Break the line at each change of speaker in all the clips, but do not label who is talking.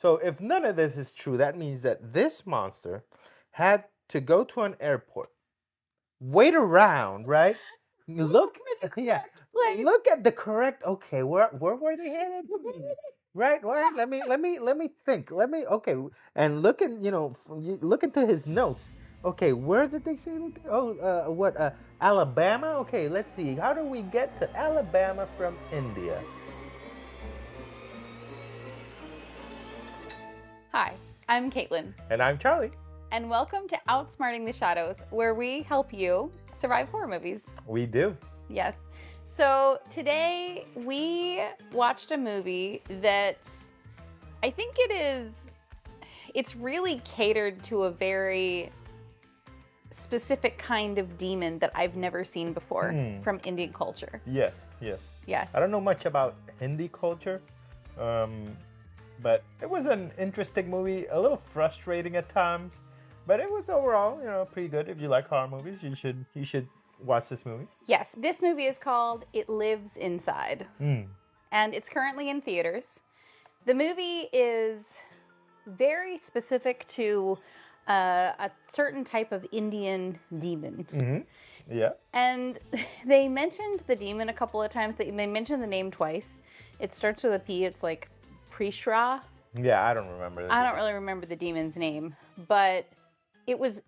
So if none of this is true, that means that this monster had to go to an airport, wait around, right? Look, yeah, look at the correct. Okay, where were they headed? Right, right. Let me think. Okay, and look at look into his notes. Okay, where did they say? Oh, what? Alabama. Okay, let's see. How do we get to Alabama from India?
Hi, I'm Caitlin,
And I'm Charlie.
and welcome to Outsmarting the Shadows, where we help you survive horror movies.
We do.
Yes. So today we watched a movie that I think it's really catered to a very specific kind of demon that I've never seen before from Indian culture.
Yes, yes.
Yes.
I don't know much about Hindi culture, but it was an interesting movie, a little frustrating at times, but it was overall, pretty good. If you like horror movies, you should watch this movie.
Yes, this movie is called It Lives Inside, and it's currently in theaters. The movie is very specific to a certain type of Indian demon.
Yeah.
And they mentioned the demon a couple of times. They mentioned the name twice. It starts with a P. It's like Prishra.
Yeah, I don't remember.
I don't really remember the demon's name, but it was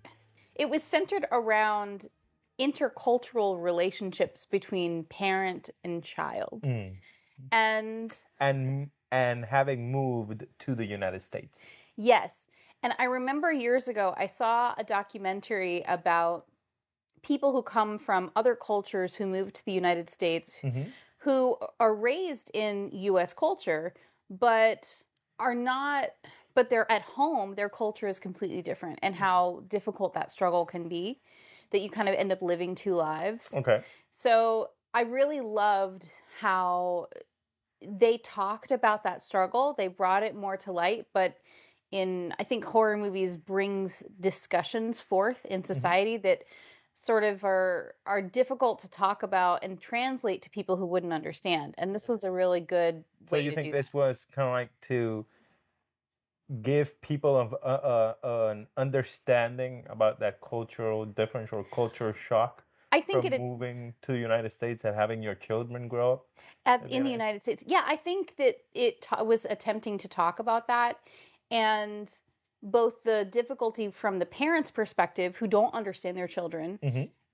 centered around intercultural relationships between parent and child. And
having moved to the United States.
yes. And I remember years ago, I saw a documentary about people who come from other cultures who moved to the United States, who are raised in U.S. culture, but they're at home, their culture is completely different, and how difficult that struggle can be, that you kind of end up living two lives.
Okay.
So I really loved how they talked about that struggle. They brought it more to light, but I think horror movies brings discussions forth in society that sort of are difficult to talk about and translate to people who wouldn't understand. And this was a really good way to do that.
So you think this was kind of like to give people an understanding about that cultural difference or culture shock?
I think
from moving to the United States and having your children grow up
in the United States. Yeah, I think that it was attempting to talk about that, and both the difficulty from the parents' perspective who don't understand their children,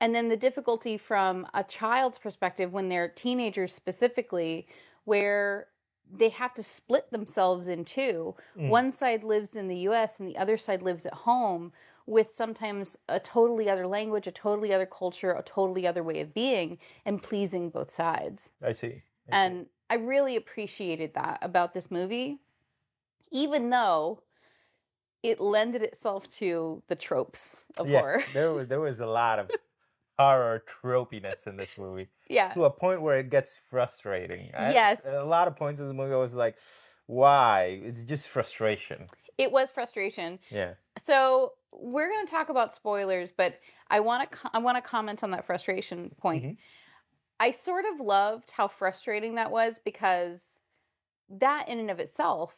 and then the difficulty from a child's perspective when they're teenagers specifically, where they have to split themselves in two. One side lives in the US and the other side lives at home, with sometimes a totally other language, a totally other culture, a totally other way of being, and pleasing both sides.
I see.
And I really appreciated that about this movie, even though it lended itself to the tropes of horror.
There was a lot of horror tropiness in this movie.
Yeah.
To a point where it gets frustrating.
Yes.
A lot of points in the movie I was like, why? It's just frustration.
It was frustration.
Yeah.
So we're going to talk about spoilers, but I want to comment on that frustration point. I sort of loved how frustrating that was, because that in and of itself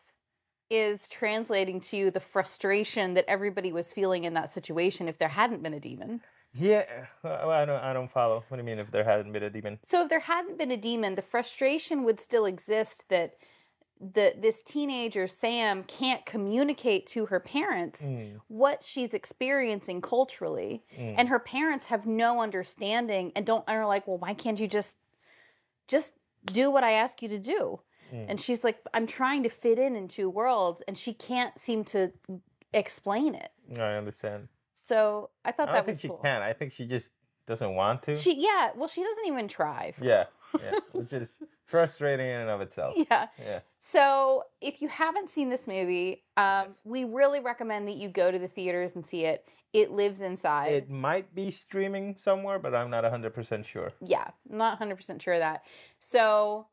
is translating to the frustration that everybody was feeling in that situation if there hadn't been a demon.
Yeah, I don't follow. What do you mean if there hadn't been a demon?
So if there hadn't been a demon, the frustration would still exist that this teenager, Sam, can't communicate to her parents what she's experiencing culturally. And her parents have no understanding and are like, well, why can't you just do what I ask you to do? And she's like, I'm trying to fit in two worlds, and she can't seem to explain it.
I understand.
So I thought that was cool.
I think she can. I think she just doesn't want to.
She doesn't even try.
Yeah, which is frustrating in and of itself.
Yeah. So if you haven't seen this movie, we really recommend that you go to the theaters and see it. It Lives Inside.
It might be streaming somewhere, but I'm not 100% sure.
Yeah, not 100% sure of that. So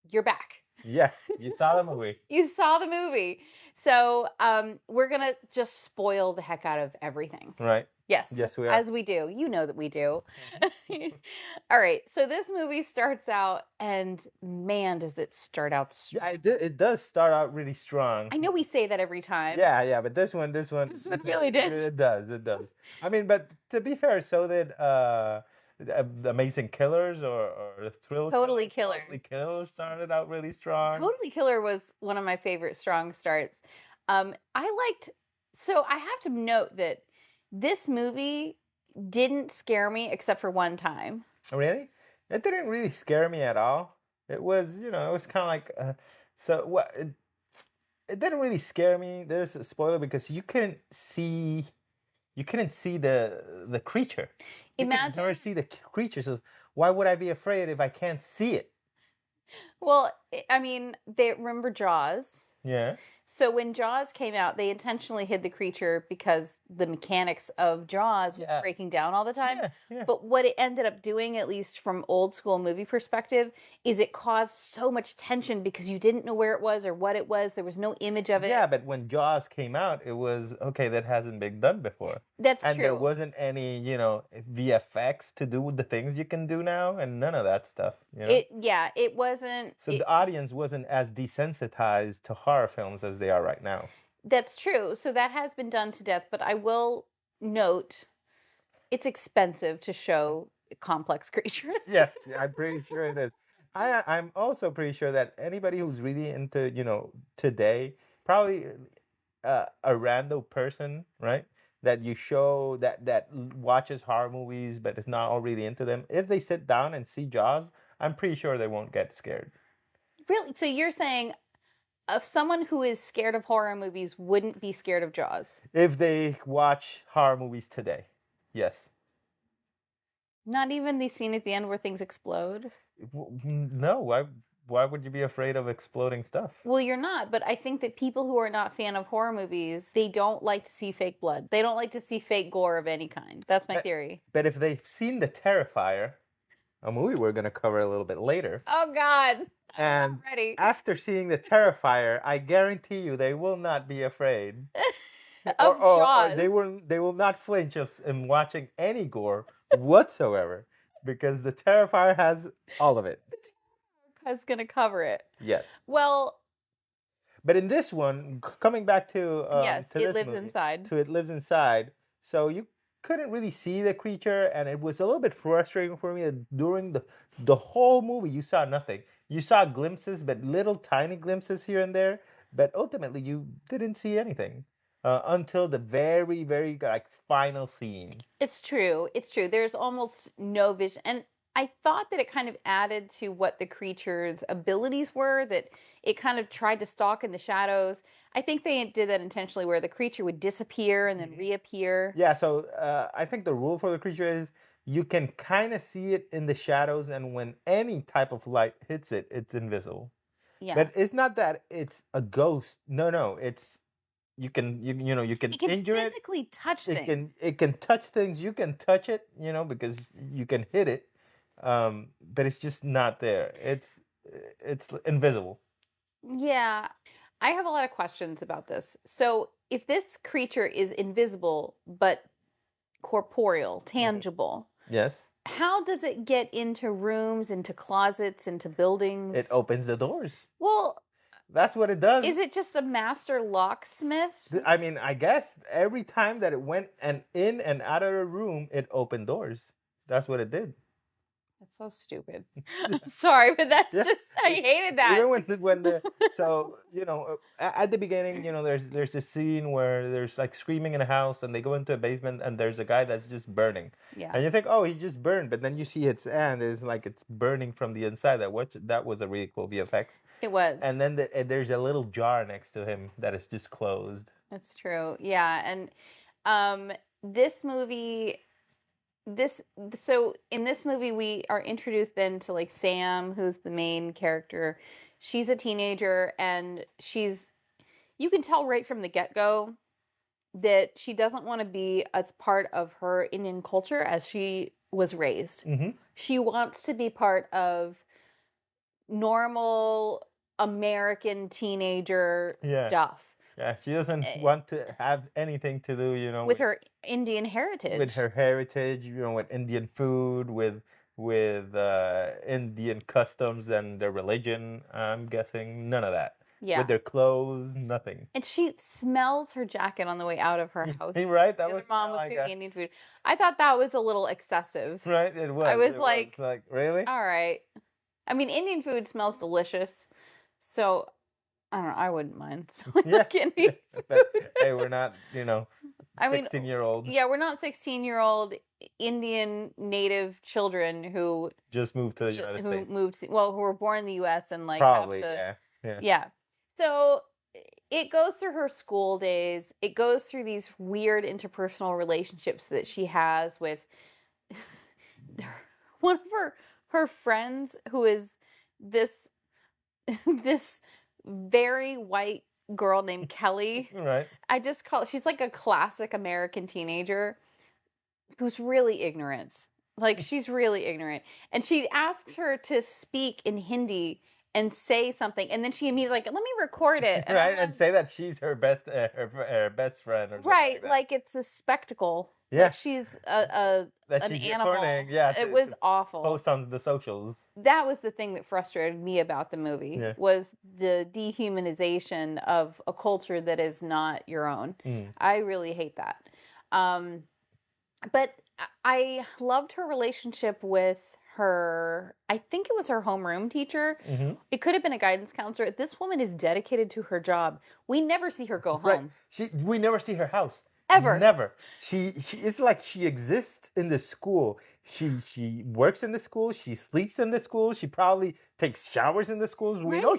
you're back.
Yes, you saw the movie.
You saw the movie. So we're going to just spoil the heck out of everything.
Right.
Yes.
Yes, we are.
As we do. You know that we do. All right. So this movie starts out, and man, does it start out strong.
Yeah, it does start out really strong.
I know we say that every time.
Yeah, but this one
really did.
It does. I mean, but to be fair, so did the Amazing Killers or the Thrill
Totally Killer.
Totally Killer started out really strong.
Totally Killer was one of my favorite strong starts. So I have to note that this movie didn't scare me except for one time.
Really? It didn't really scare me at all. It was, it was kind of like, so what? It didn't really scare me. This is a spoiler because you couldn't see the creature. You could never see the creature. So why would I be afraid if I can't see it?
Well, I mean, they remember Jaws.
Yeah.
So when Jaws came out, they intentionally hid the creature because the mechanics of Jaws was breaking down all the time.
Yeah.
But what it ended up doing, at least from old school movie perspective, is it caused so much tension because you didn't know where it was or what it was. There was no image of it.
Yeah, but when Jaws came out, it was, okay, that hasn't been done before.
That's true.
And there wasn't any, VFX to do the things you can do now, and none of that stuff.
It wasn't.
So the audience wasn't as desensitized to horror films as they are right now.
That's true. So that has been done to death, but I will note it's expensive to show complex creatures.
Yes, I'm pretty sure it is. I'm also pretty sure that anybody who's really into, today, probably a random person, right? That you show that watches horror movies but is not all really into them. If they sit down and see Jaws, I'm pretty sure they won't get scared.
Really? So you're saying if someone who is scared of horror movies wouldn't be scared of Jaws?
If they watch horror movies today, yes.
Not even the scene at the end where things explode?
No, why would you be afraid of exploding stuff?
Well, you're not, but I think that people who are not fan of horror movies, they don't like to see fake blood. They don't like to see fake gore of any kind. That's my theory.
But if they've seen The Terrifier, a movie we're going to cover a little bit later.
Oh, God.
And after seeing The Terrifier, I guarantee you they will not be afraid.
Of Jaws.
Or they will not flinch in watching any gore whatsoever because The Terrifier has all of it.
Is going to cover it.
Yes.
Well,
but in this one, coming back to
yes,
to
it lives inside.
So it lives inside. So you couldn't really see the creature, and it was a little bit frustrating for me that during the whole movie you saw nothing. You saw glimpses, but little tiny glimpses here and there. But ultimately, you didn't see anything until the very, very final scene.
It's true. There's almost no vision, and I thought that it kind of added to what the creature's abilities were, that it kind of tried to stalk in the shadows. I think they did that intentionally where the creature would disappear and then reappear.
Yeah, so I think the rule for the creature is you can kind of see it in the shadows, and when any type of light hits it, it's invisible. Yeah. But it's not that it's a ghost. No, it's you can injure it.
It can physically touch things.
It can touch things. You can touch it, because you can hit it. But it's just not there. It's invisible.
Yeah. I have a lot of questions about this. So if this creature is invisible but corporeal, tangible.
Yes.
How does it get into rooms, into closets, into buildings?
It opens the doors.
Well,
that's what it does.
Is it just a master locksmith?
I mean, I guess every time that it went in and out of a room, it opened doors. That's what it did.
That's so stupid. Sorry, but that's just, I hated that.
Even so, at the beginning, there's this scene where there's like screaming in a house and they go into a basement and there's a guy that's just burning. Yeah. And you think, oh, he just burned. But then you see its end is like it's burning from the inside. That was a really cool VFX. It was. And then there's a little jar next to him that is just closed.
That's true. Yeah. And this movie... So in this movie we are introduced then to like Sam, who's the main character. She's a teenager and you can tell right from the get-go that she doesn't want to be as part of her Indian culture as she was raised. Mm-hmm. She wants to be part of normal American teenager stuff.
Yeah, she doesn't want to have anything to do,
with her Indian heritage.
With her heritage, with Indian food, with Indian customs and their religion. I'm guessing none of that.
Yeah.
With their clothes, nothing.
And she smells her jacket on the way out of her house.
Right? That
because
was
her mom was
like
cooking Indian food. I thought that was a little excessive.
Right? It was.
I was
it
like,
was like, really?
all right. I mean, Indian food smells delicious. So, I don't know. I wouldn't mind smelling like Indian food.
But, hey, we're not, 16-year-olds.
Yeah, we're not 16-year-old Indian native children who
just moved to the United States.
Who were born in the U.S. and
Probably,
have to,
yeah.
So it goes through her school days. It goes through these weird interpersonal relationships that she has with one of her friends, who is this very white girl named Kelly.
Right.
She's like a classic American teenager who's really ignorant. Like, she's really ignorant. And she asks her to speak in Hindi and say something, and then she immediately let me record it.
And right, and say that she's her best her best friend. Or
right,
like
it's a spectacle.
Yeah.
Like she's an animal.
Yeah,
it was awful.
Post on the socials.
That was the thing that frustrated me about the movie, was the dehumanization of a culture that is not your own. I really hate that. But I loved her relationship with her, I think it was her homeroom teacher. It could have been a guidance counselor. This woman is dedicated to her job. We never see her go home.
We never see her house.
Ever.
Never. She it's like she exists in the school. She works in the school. She sleeps in the school. She probably takes showers in the schools. We know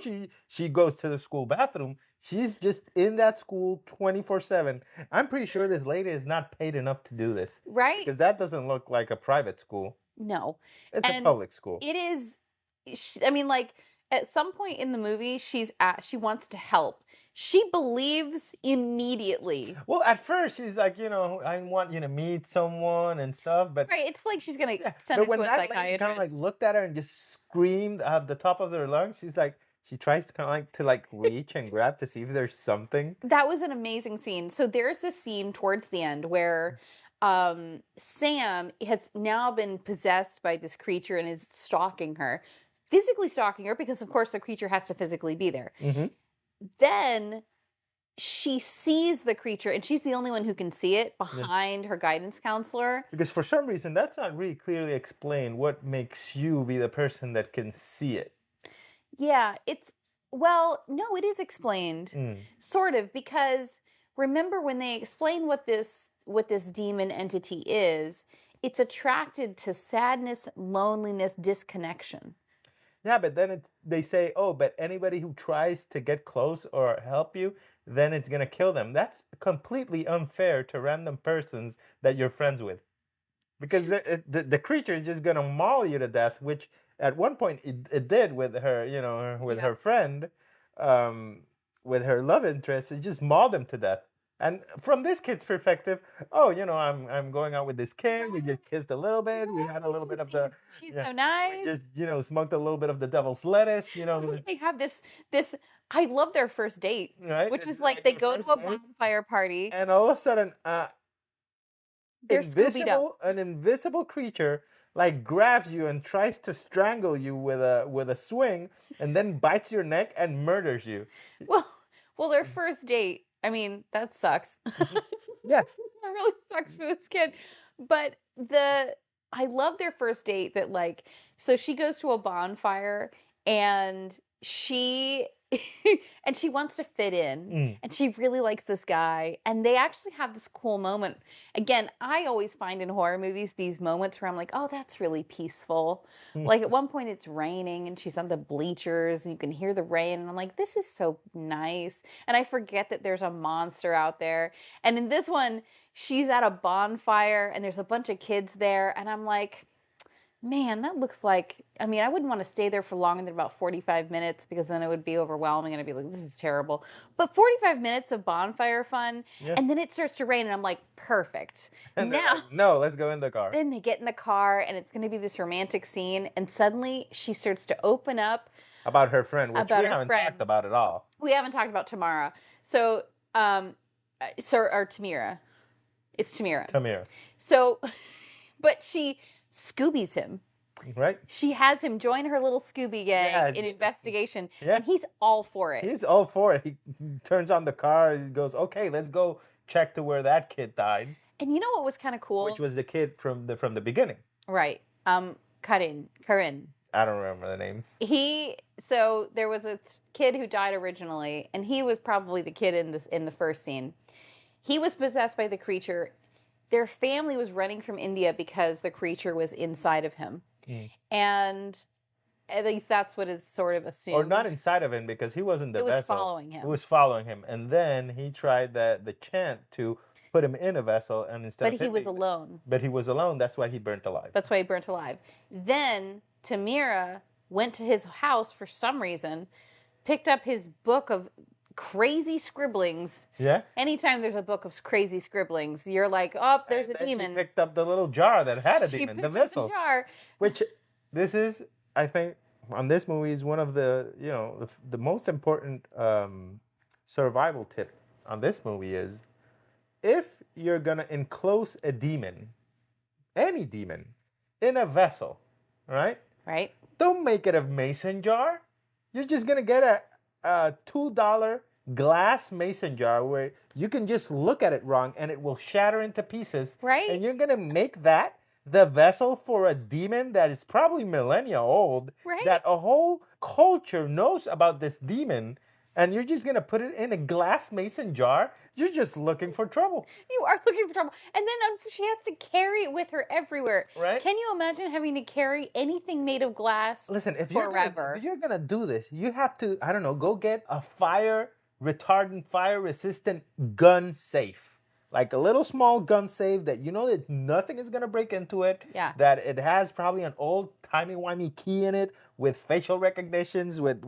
she goes to the school bathroom. She's just in that school 24/7. I'm pretty sure this lady is not paid enough to do this.
Right?
Because that doesn't look like a private school.
No.
It's a public school.
It is. I mean, at some point in the movie, she wants to help. She believes immediately.
Well, at first she's like, I want you to meet someone and stuff, but
right, it's like she's gonna send her to a psychiatrist. Lady
kind of looked at her and just screamed at the top of her lungs. She's like, she tries to kind of reach and grab to see if there's something.
That was an amazing scene. So there's this scene towards the end where Sam has now been possessed by this creature and is stalking her, physically stalking her, because of course the creature has to physically be there. Then she sees the creature, and she's the only one who can see it behind her guidance counselor.
Because for some reason, that's not really clearly explained. What makes you be the person that can see it?
Yeah, it is explained, sort of, because remember when they explain what this demon entity is, it's attracted to sadness, loneliness, disconnection.
Yeah, but then they say, but anybody who tries to get close or help you, then it's going to kill them. That's completely unfair to random persons that you're friends with. Because the creature is just going to maul you to death, which at one point it did with her, her friend, with her love interest. It just mauled him to death. And from this kid's perspective, I'm going out with this kid. We just kissed a little bit. We had a little bit of the.
She's so nice.
We just, smoked a little bit of the devil's lettuce.
They have this. I love their first date,
right?
Which is like they go to a bonfire party,
and all of a sudden,
an
invisible creature grabs you and tries to strangle you with a swing, and then bites your neck and murders you.
Well, their first date. I mean, that sucks.
Yes.
That really sucks for this kid. But I love their first date so she goes to a bonfire and she wants to fit in and she really likes this guy, and they actually have this cool moment. Again, I always find in horror movies these moments where I'm like, oh, that's really peaceful. At one point it's raining and she's on the bleachers and you can hear the rain, and I'm like, this is so nice. And I forget that there's a monster out there. And in this one, she's at a bonfire and there's a bunch of kids there, and I'm like, man, that looks like, I wouldn't want to stay there for longer than about 45 minutes because then it would be overwhelming and I'd be like, this is terrible. But 45 minutes of bonfire fun, and then it starts to rain, and I'm like, perfect.
And now, no, let's go in the car.
Then they get in the car, and it's going to be this romantic scene, and suddenly she starts to open up.
About her friend, which we haven't talked about at all.
We haven't talked about Tamara. So Sir or Tamira. It's Tamira.
Tamira.
So, but she Scoobies him.
Right?
She has him join her little Scooby gang in investigation, and he's all for it.
He's all for it. He turns on the car. He goes, "Okay, let's go check to where that kid died."
And you know what was kind of cool?
Which was the kid from the beginning.
Right. Karin.
I don't remember the names.
So there was a kid who died originally, and he was probably the kid in the first scene. He was possessed by the creature. Their family was running from India because the creature was inside of him. And at least that's what is sort of assumed.
Or not inside of him, because he wasn't the vessel.
It was following him.
It was following him. And then he tried the chant to put him in a vessel, and instead
But he was alone.
But he was alone. That's why he burnt alive.
Then Tamira went to his house for some reason, picked up his book of crazy scribblings.
Yeah.
Anytime there's a book of crazy scribblings, you're like, oh, there's a demon.
She picked up the little jar that had a demon, the vessel.
The jar.
Which, this is, I think, on this movie is one of the, the most important survival tip on this movie is, if you're going to enclose a demon, any demon, in a vessel, right?
Right.
Don't make it a mason jar. You're just going to get a $2 glass mason jar where you can just look at it wrong and it will shatter into pieces.
Right.
And you're going to make that the vessel for a demon that is probably millennia old.
Right.
That a whole culture knows about this demon. And you're just going to put it in a glass mason jar. You're just looking for trouble.
You are looking for trouble. And then she has to carry it with her everywhere.
Right.
Can you imagine having to carry anything made of glass
Listen, if
forever?
you're going to do this, you have to, I don't know, go get a fire retardant, fire resistant gun safe. Like a little small gun safe that you know that nothing is going to break into it.
Yeah.
That it has probably an old timey-wimey key in it with facial recognitions, with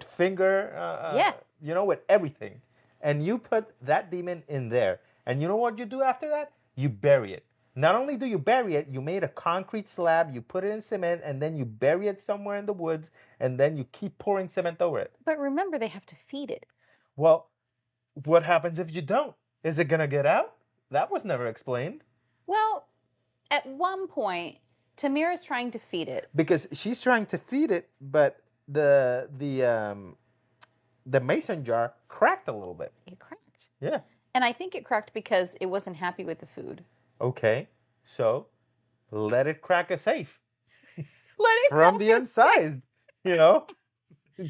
finger, with everything. And you put that demon in there. And you know what you do after that? You bury it. Not only do you bury it, you made a concrete slab, you put it in cement, and then you bury it somewhere in the woods, and then you keep pouring cement over it.
But remember, they have to feed it.
Well, what happens if you don't? Is it going to get out? That was never explained.
Well, at one point, Tamira's trying to feed it.
Because she's trying to feed it, but the mason jar cracked a little bit.
It cracked.
Yeah.
And I think it cracked because it wasn't happy with the food.
Okay. So, let it crack a safe.
Let it
from the inside.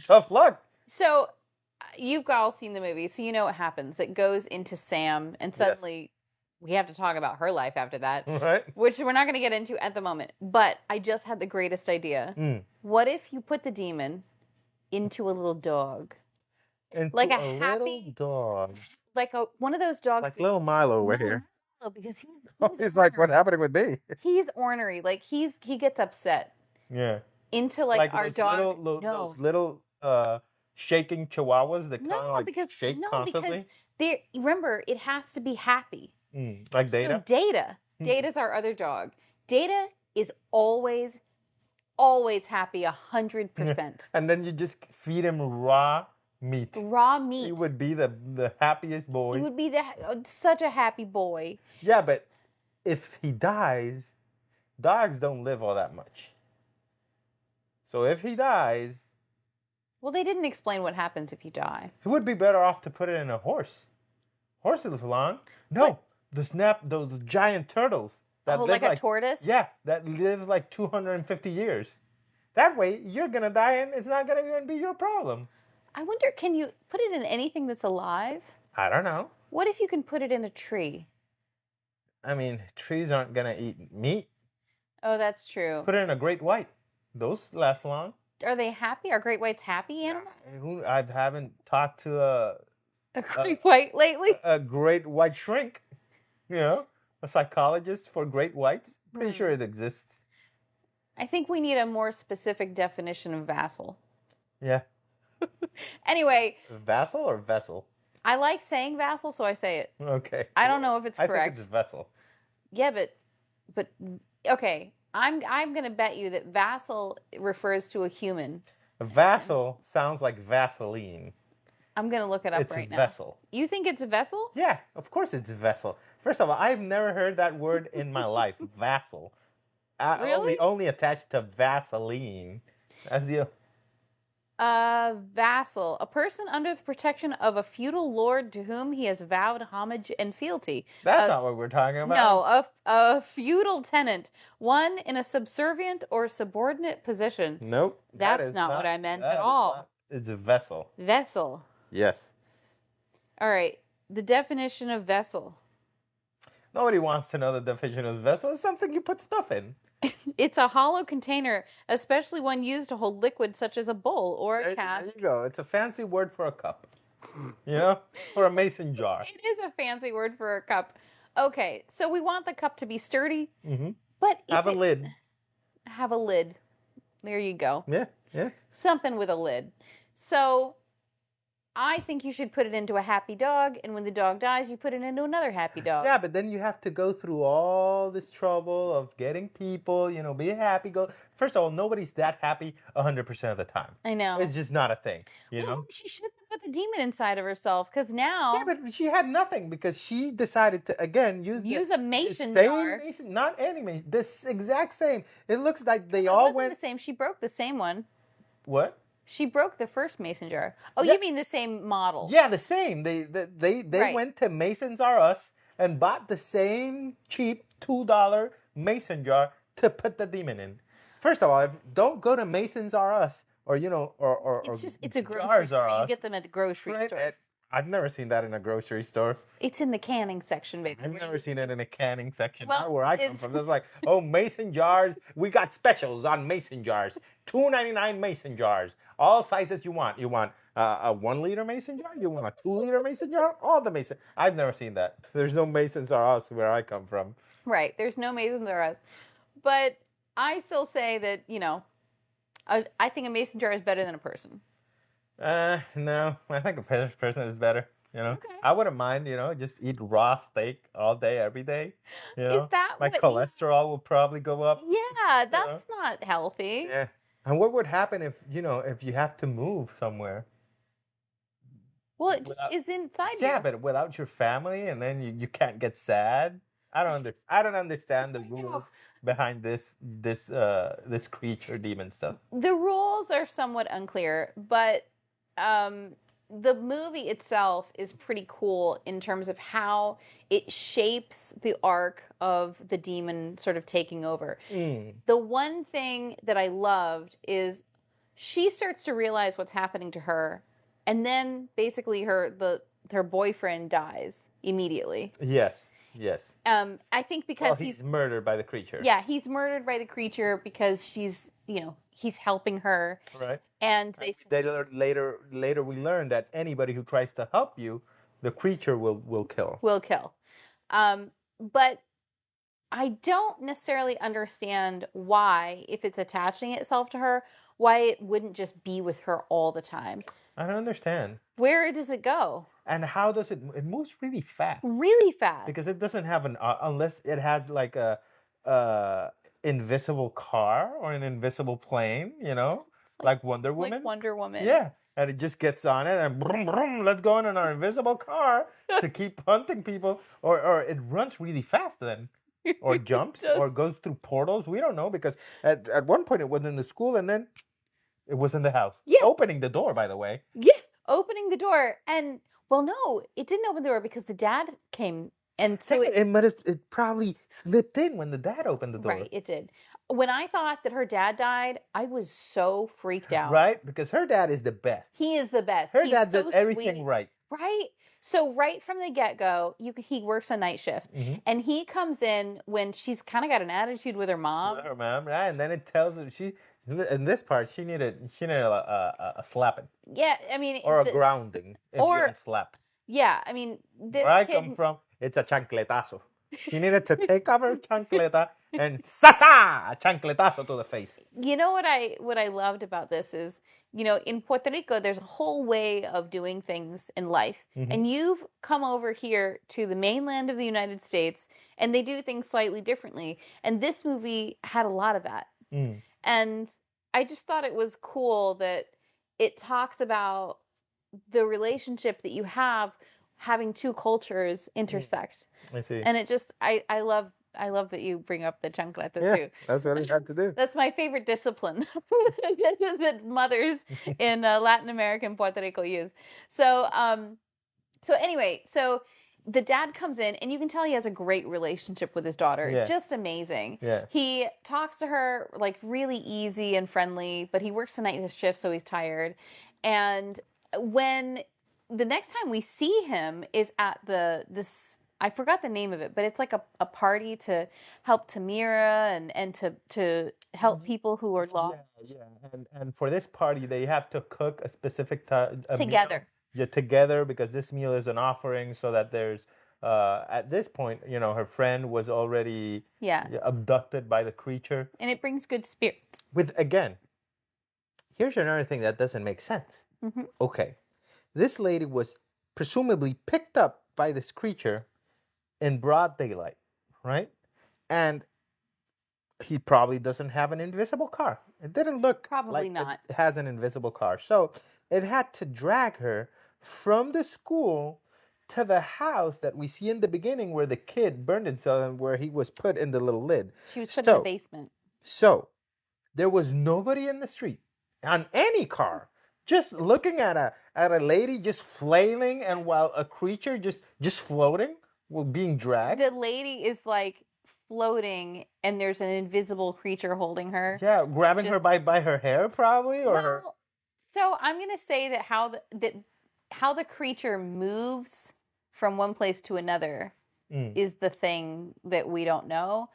Tough luck.
So, you've all seen the movie, so you know what happens. It goes into Sam, and suddenly we have to talk about her life after that.
Right.
Which we're not going to get into at the moment. But I just had the greatest idea. What if you put the demon into a little dog?
Like a happy
little dog. Like one of those dogs.
Like little Milo over here.
Because
he's like, what's happening with me?
He's ornery. Like he gets upset.
Yeah.
Into like our dog.
Those little shaking chihuahuas that kind of shake constantly.
Because remember, it has to be happy.
Like Data?
So Data's our other dog. Data is always happy 100%.
And then you just feed him raw meat.
Raw meat.
He would be the happiest boy.
He would be such a happy boy.
Yeah, but if he dies, dogs don't live all that much. So if he dies...
Well, they didn't explain what happens if you die.
He would be better off to put it in a horse. Horses live long. No, those giant turtles. That live
like a tortoise?
Yeah, that live like 250 years. That way, you're going to die and it's not going to even be your problem.
I wonder, can you put it in anything that's alive?
I don't know.
What if you can put it in a tree?
I mean, trees aren't going to eat meat.
Oh, that's true.
Put it in a great white. Those last long.
Are they happy? Are great whites happy animals?
I haven't talked to a
great white lately.
A great white shrink. A psychologist for great whites. Pretty sure it exists.
I think we need a more specific definition of vassal.
Yeah.
Anyway.
Vassal or vessel?
I like saying vassal, so I say it.
Okay.
I don't know if it's correct.
I think it's vessel.
Yeah, but okay. I'm going to bet you that vassal refers to a human.
A vassal sounds like Vaseline.
I'm going to look it up
It's
right now.
vessel.
You think it's a vessel?
Yeah, of course it's vessel. First of all, I've never heard that word in my life, vassal.
Really?
Only attached to Vaseline. That's the...
Vassal. A person under the protection of a feudal lord to whom he has vowed homage and fealty.
That's not what we're talking about.
No, a feudal tenant. One in a subservient or subordinate position.
Nope.
That's not what I meant at all.
It's a vessel.
Vessel.
Yes.
All right. The definition of vessel.
Nobody wants to know the definition of vessel. It's something you put stuff in.
It's a hollow container, especially one used to hold liquid such as a bowl or a cask.
There you go. It's a fancy word for a cup. You know? For a mason jar.
It is a fancy word for a cup. Okay, so we want the cup to be sturdy, but
have a lid.
Have a lid. There you go.
Yeah.
Something with a lid. So I think you should put it into a happy dog, and when the dog dies, you put it into another happy dog.
Yeah, but then you have to go through all this trouble of getting people, be happy. First of all, nobody's that happy 100% of the time.
I know.
It's just not a thing,
Well, she shouldn't have put the demon inside of herself, because now...
Yeah, but she had nothing, because she decided to, again, use
a mason jar.
Not any mason. This exact same. It looks like they
all
went...
It wasn't the same. She broke the same one.
What?
She broke the first mason jar. Oh, yeah. You mean the same model?
Yeah, the same. They
Right.
went to Masons R Us and bought the same cheap $2 mason jar to put the demon in. First of all, don't go to Masons R Us or
it's a grocery store. You get them at the grocery store.
I've never seen that in a grocery store.
It's in the canning section, baby.
I've never seen it in a canning section.
Well,
not where I come from. There's like, mason jars. We got specials on mason jars. $2.99 mason jars. All sizes you want. You want a 1 liter mason jar? You want a 2 liter mason jar? All the mason. I've never seen that. There's no Masons R Us where I come from.
Right. There's no Masons R Us. But I still say that, I think a mason jar is better than a person.
No. I think a person is better.
Okay.
I wouldn't mind, just eat raw steak all day, every day.
Is that
my cholesterol will probably go up.
Yeah, that's not healthy.
Yeah. And what would happen if you have to move somewhere?
Well, it just is inside you.
Yeah, but without your family, and then you can't get sad. I don't understand the rules behind this creature demon stuff.
The rules are somewhat unclear, but the movie itself is pretty cool in terms of how it shapes the arc of the demon sort of taking over. The one thing that I loved is she starts to realize what's happening to her, and then basically her boyfriend dies immediately.
Yes.
I think because
he's murdered by the creature.
Yeah, he's murdered by the creature because he's helping her.
Right.
And
later we learn that anybody who tries to help you, the creature will kill.
But I don't necessarily understand why, if it's attaching itself to her, why it wouldn't just be with her all the time.
I don't understand.
Where does it go?
And how does it moves really fast.
Really fast.
Because it doesn't have unless it has like a invisible car or an invisible plane, like Wonder Woman.
Like Wonder Woman.
Yeah. And it just gets on it and brum, brum, let's go in our invisible car to keep hunting people. Or it runs really fast then. Or jumps or goes through portals. We don't know, because at one point it was in the school and then it was in the house.
Yeah.
Opening the door, by the way.
Yeah. Opening the door. And, well, no, it didn't open the door because the dad came. And so
it probably slipped in when the dad opened the door.
Right, it did. When I thought that her dad died, I was so freaked out.
Right? Because her dad is the best.
He is the best.
Her dad does everything right.
Right? So right from the get-go, he works a night shift.
Mm-hmm.
And he comes in when she's kind of got an attitude with her mom.
With her mom, right? And then it tells her in this part, she needed a slapping.
Yeah, I mean...
Or a grounding. If you don't slap.
Yeah, I mean...
Where I come from, it's a chancletazo. She needed to take off her chancleta and a chancletazo to the face.
You know what I loved about this is, in Puerto Rico, there's a whole way of doing things in life. Mm-hmm. And you've come over here to the mainland of the United States, and they do things slightly differently. And this movie had a lot of that. And I just thought it was cool that it talks about the relationship that you have having two cultures intersect.
I see.
And it just, I love that you bring up the chancleta too.
That's what he had to do.
That's my favorite discipline that mothers in Latin America and Puerto Rico use. So anyway, so the dad comes in and you can tell he has a great relationship with his daughter.
Yeah.
Just amazing.
Yeah.
He talks to her like really easy and friendly, but he works the night shift, so he's tired. And when the next time we see him is at this, I forgot the name of it, but it's like a party to help Tamira and to help people who are lost.
Yeah. And for this party, they have to cook a specific time
Together.
Together, because this meal is an offering, so that there's at this point, her friend was already abducted by the creature,
and it brings good spirits.
Here's another thing that doesn't make sense.
Mm-hmm.
Okay, this lady was presumably picked up by this creature in broad daylight, right? And he probably doesn't have an invisible car. It didn't look
probably
like
not.
It has an invisible car. So it had to drag her from the school to the house that we see in the beginning where the kid burned himself and where he was put in the little lid.
She was put in the basement.
So there was nobody in the street on any car, just looking at a lady just flailing, and while a creature just floating, being dragged.
The lady is like floating, and there's an invisible creature holding her.
Yeah, grabbing her by her hair, probably, or her.
So I'm gonna say that how the creature moves from one place to another is the thing that we don't know,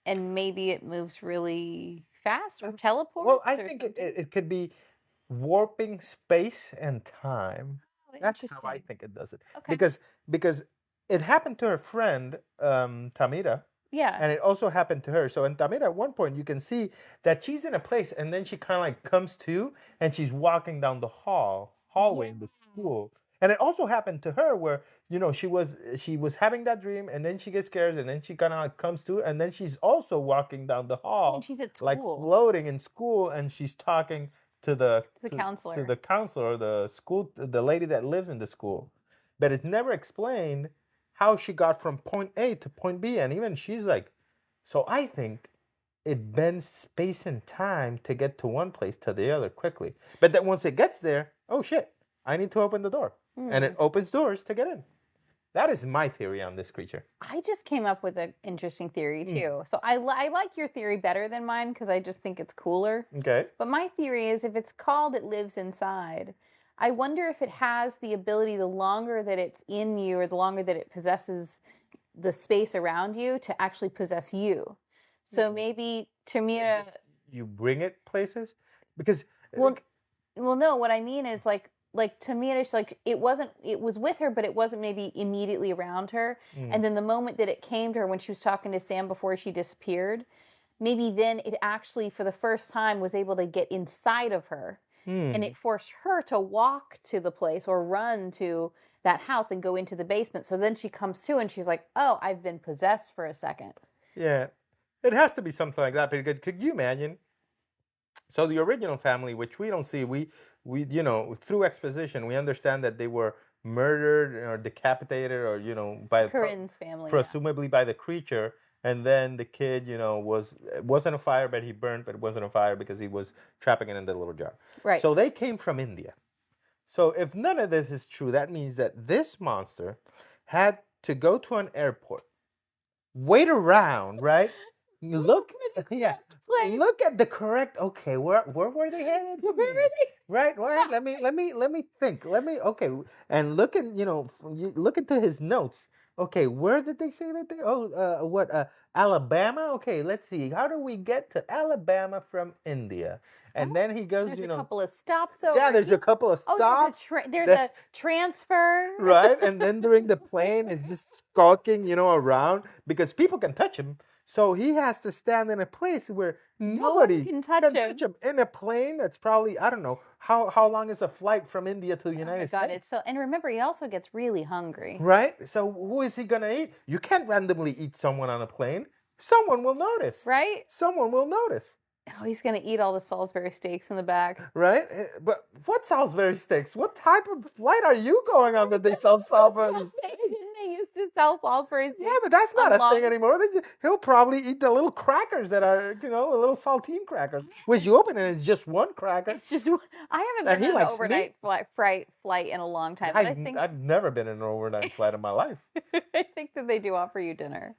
and maybe it moves really fast or teleports.
Well, I think it could be warping space and time. That's how I think it does it. Okay. Because it happened to her friend Tamira.
Yeah.
And it also happened to her. So in Tamira, at one point, you can see that she's in a place, and then she kind of like comes to, and she's walking down the hallway in the school. And it also happened to her where, she was having that dream, and then she gets scared, and then she kind of like comes to, and then she's also walking down the hall.
And she's at school.
Like floating in school, and she's talking to the
counselor.
To the counselor, the lady that lives in the school. But it's never explained how she got from point A to point B, and even she's like, so I think it bends space and time to get to one place to the other quickly. But then once it gets there, oh shit, I need to open the door. And it opens doors to get in. That is my theory on this creature.
I just came up with an interesting theory too. So I like your theory better than mine because I just think it's cooler.
Okay.
But my theory is if it's called It Lives Inside, I wonder if it has the ability, the longer that it's in you or the longer that it possesses the space around you, to actually possess you. So maybe Tamira...
You bring it places? Because...
Well, no, what I mean is like Tamira, like it was with her, but it wasn't maybe immediately around her. And then the moment that it came to her when she was talking to Sam before she disappeared, maybe then it actually for the first time was able to get inside of her. And it forced her to walk to the place or run to that house and go into the basement. So then she comes to and she's like, oh, I've been possessed for a second.
Yeah, it has to be something like that. But could you imagine? So the original family, which we don't see, we through exposition, we understand that they were murdered or decapitated or, by
Corinne's family.
Presumably by the creature. And then the kid, wasn't a fire, but he burned, but it wasn't a fire because he was trapping it in the little jar.
Right.
So they came from India. So if none of this is true, that means that this monster had to go to an airport, wait around, right? Look at the correct. Okay, where were they headed?
Where were they?
Right. Let me think. And look into his notes. Okay, where did they say that they? Alabama. Okay, let's see. How do we get to Alabama from India? And then he goes,
There's a couple of stops over.
Yeah, there's a couple of stops.
There's a transfer.
Right, and then during the plane, it's just stalking, around because people can touch him. So he has to stand in a place where nobody
can touch him.
In a plane that's probably, I don't know, how long is a flight from India to the United States?
And remember, he also gets really hungry.
Right? So who is he going to eat? You can't randomly eat someone on a plane. Someone will notice.
Right?
Someone will notice.
Oh, he's gonna eat all the Salisbury steaks in the back.
Right? But what Salisbury steaks? What type of flight are you going on that they sell Salisbury steaks?
Didn't they used to sell Salisbury steaks?
Yeah, but that's not a
long-
thing anymore. He'll probably eat the little crackers that are, the little saltine crackers. Which you open and it's just one cracker.
It's just I haven't
And he
been on an
likes
overnight flight in a long time. But I think
I've never been in an overnight flight in my life.
I think that they do offer you dinner.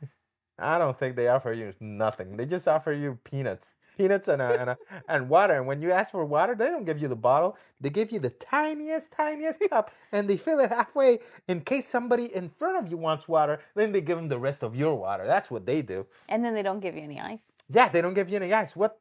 I don't think they offer you nothing. They just offer you peanuts. Peanuts and water. And when you ask for water, they don't give you the bottle. They give you the tiniest cup, and they fill it halfway in case somebody in front of you wants water. Then they give them the rest of your water. That's what they do.
And then they don't give you any ice.
Yeah, they don't give you any ice. What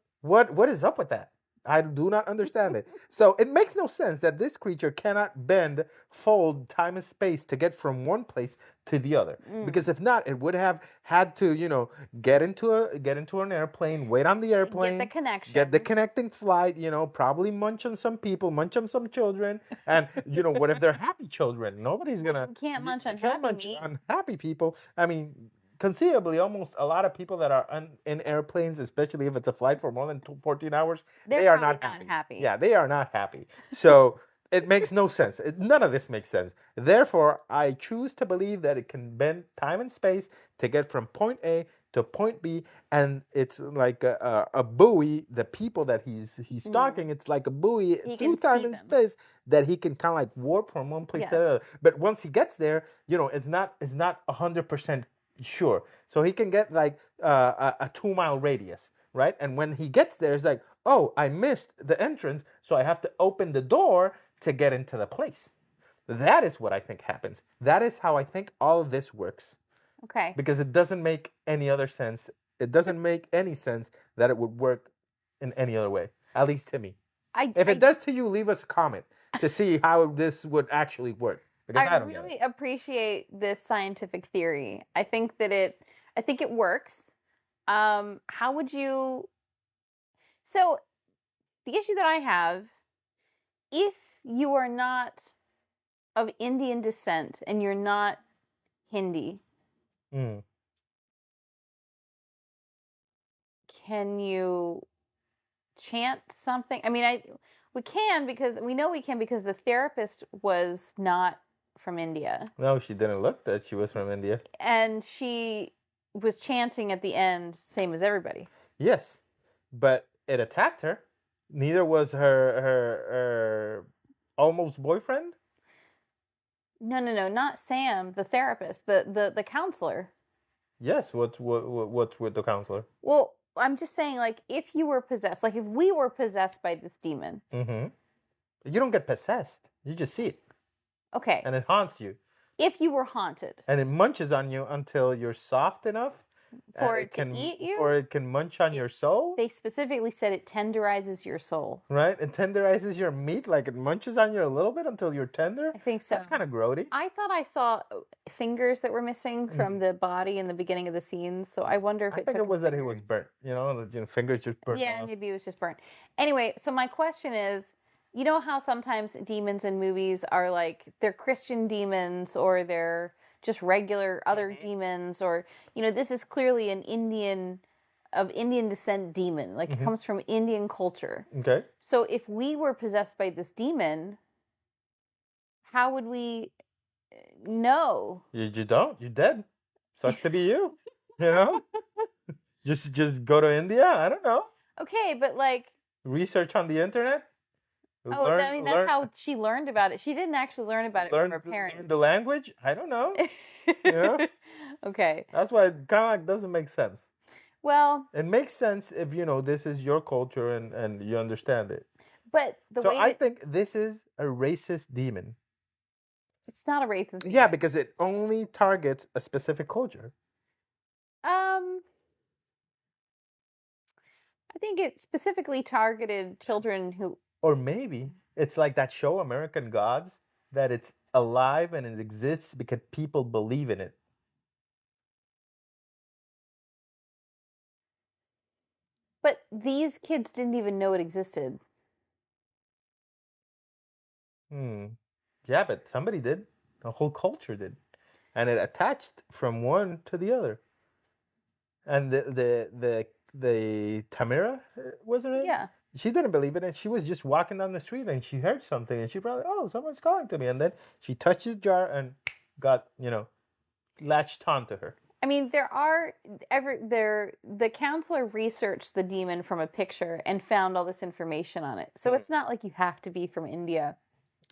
is up with that? I do not understand it. So it makes no sense that this creature cannot bend, fold time and space to get from one place to the other. Because if not, it would have had to, get into an airplane, wait on the airplane,
Get the connection,
get the connecting flight, probably munch on some people, munch on some children, and what if they're happy children? Nobody's gonna.
You can't munch on
can't
happy
munch
meat.
on happy people. I mean, conceivably, almost a lot of people that are in airplanes, especially if it's a flight for more than 14 hours, they are not happy. Yeah, they are not happy. So it makes no sense. None of this makes sense. Therefore, I choose to believe that it can bend time and space to get from point A to point B, and it's like a buoy. The people that he's stalking, it's like a buoy through time and space that he can kind of like warp from one place to the other. But once he gets there, it's not 100% sure. So he can get like a 2-mile radius, right? And when he gets there, it's like, oh, I missed the entrance, so I have to open the door to get into the place. That is what I think happens. That is how I think all of this works.
Okay.
Because it doesn't make any other sense. It doesn't make any sense that it would work in any other way, at least to me. If it does to you, leave us a comment to see how this would actually work. Because I don't
really appreciate this scientific theory. I think that it works. How would you? So, the issue that I have, if you are not of Indian descent and you're not Hindi, can you chant something? I mean, we can because the therapist was not from India.
No, she didn't look that she was from India.
And she was chanting at the end, same as everybody.
Yes, but it attacked her. Neither was her almost boyfriend.
No, not Sam, the therapist, the counselor.
Yes, what's with the counselor?
Well, I'm just saying, like, if you were possessed, like if we were possessed by this demon.
You don't get possessed. You just see it.
Okay.
And it haunts you.
If you were haunted.
And it munches on you until you're soft enough
for it to eat you?
Or it can munch on your soul?
They specifically said it tenderizes your soul.
Right? It tenderizes your meat, like it munches on you a little bit until you're tender?
I think so.
That's kind of grody.
I thought I saw fingers that were missing from the body in the beginning of the scenes, so I wonder if
I think it was that he was burnt. The fingers just burnt off.
Yeah, maybe it was just burnt. Anyway, so my question is, you know how sometimes demons in movies are like, they're Christian demons or they're just regular other demons, or, this is clearly an Indian descent demon. Like, it comes from Indian culture.
Okay.
So if we were possessed by this demon, how would we know?
You don't. You're dead. Sucks to be you. Just go to India. I don't know.
Okay, but like
research on the internet.
That's how she learned about it. She didn't actually learn about it from her parents.
Learn the language? I don't know.
Okay.
That's why it kind of like doesn't make sense.
Well,
it makes sense if this is your culture and you understand it.
But
I think this is a racist demon.
It's not a racist demon.
Yeah, because it only targets a specific culture.
I think it specifically targeted children who...
Or maybe it's like that show, American Gods, that it's alive and it exists because people believe in it.
But these kids didn't even know it existed.
Yeah, but somebody did. The whole culture did. And it attached from one to the other. And the the Tamira, wasn't it?
Yeah.
She didn't believe it, and she was just walking down the street, and she heard something, and she probably, oh, someone's calling to me, and then she touched the jar and got, latched onto her.
I mean, the counselor researched the demon from a picture and found all this information on it. So it's not like you have to be from India